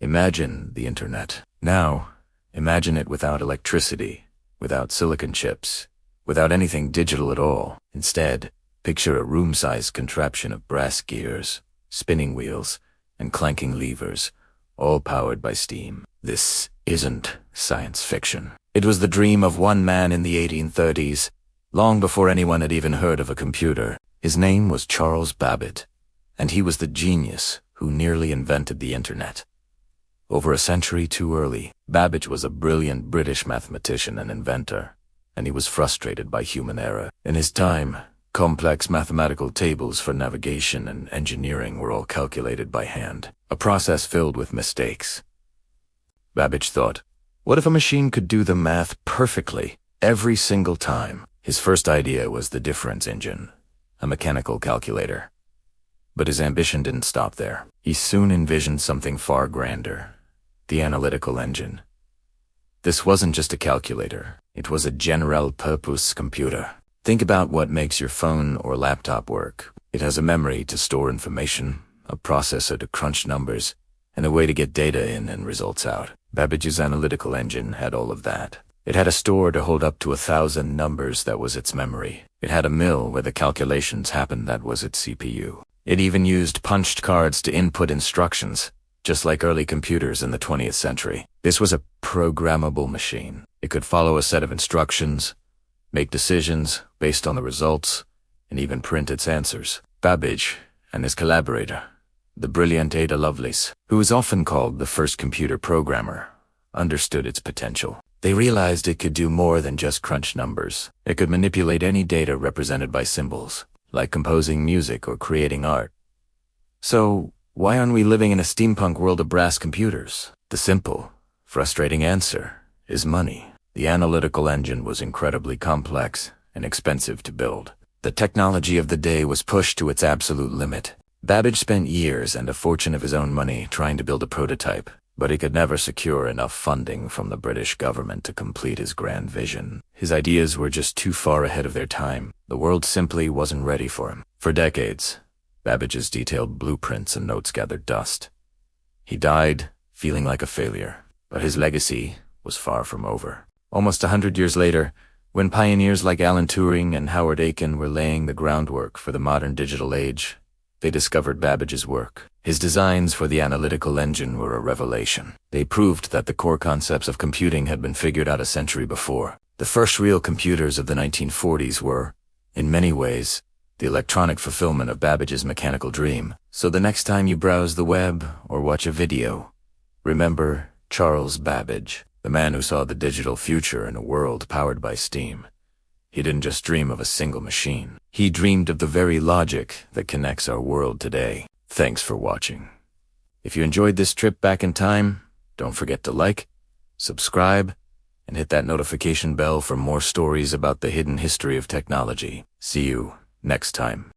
Imagine the internet. Now, imagine it without electricity, without silicon chips, without anything digital at all. Instead, picture a room-sized contraption of brass gears, spinning wheels, and clanking levers, all powered by steam. This isn't science fiction. It was the dream of one man in the 1830s, long before anyone had even heard of a computer. His name was Charles Babbage, and he was the genius who nearly invented the internet. Over a century too early, Babbage was a brilliant British mathematician and inventor, and he was frustrated by human error. In his time, complex mathematical tables for navigation and engineering were all calculated by hand, a process filled with mistakes. Babbage thought, what if a machine could do the math perfectly every single time? His first idea was the difference engine, a mechanical calculator. But his ambition didn't stop there. He soon envisioned something far grander, the Analytical Engine. This wasn't just a calculator, it was a general-purpose computer. Think about what makes your phone or laptop work. It has a memory to store information, a processor to crunch numbers, and a way to get data in and results out. Babbage's Analytical Engine had all of that. It had a store to hold up to 1,000 numbers that was its memory. It had a mill where the calculations happened that was its CPU. It even used punched cards to input instructions, just like early computers in the 20th century. This was a programmable machine. It could follow a set of instructions, make decisions based on the results, and even print its answers. Babbage and his collaborator, the brilliant Ada Lovelace, who is often called the first computer programmer, understood its potential. They realized it could do more than just crunch numbers. It could manipulate any data represented by symbols, like composing music or creating art. So, why aren't we living in a steampunk world of brass computers? The simple, frustrating answer is money. The Analytical Engine was incredibly complex and expensive to build. The technology of the day was pushed to its absolute limit. Babbage spent years and a fortune of his own money trying to build a prototype, but he could never secure enough funding from the British government to complete his grand vision. His ideas were just too far ahead of their time. The world simply wasn't ready for him. For decades, Babbage's detailed blueprints and notes gathered dust. He died feeling like a failure, but his legacy was far from over. Almost 100 years later, when pioneers like Alan Turing and Howard Aiken were laying the groundwork for the modern digital age, they discovered Babbage's work. His designs for the Analytical Engine were a revelation. They proved that the core concepts of computing had been figured out a century before. The first real computers of the 1940s were, in many ways, the electronic fulfillment of Babbage's mechanical dream. So the next time you browse the web or watch a video, remember Charles Babbage, the man who saw the digital future in a world powered by steam. He didn't just dream of a single machine. He dreamed of the very logic that connects our world today. Thanks for watching. If you enjoyed this trip back in time, don't forget to like, subscribe, and hit that notification bell for more stories about the hidden history of technology. See you next time.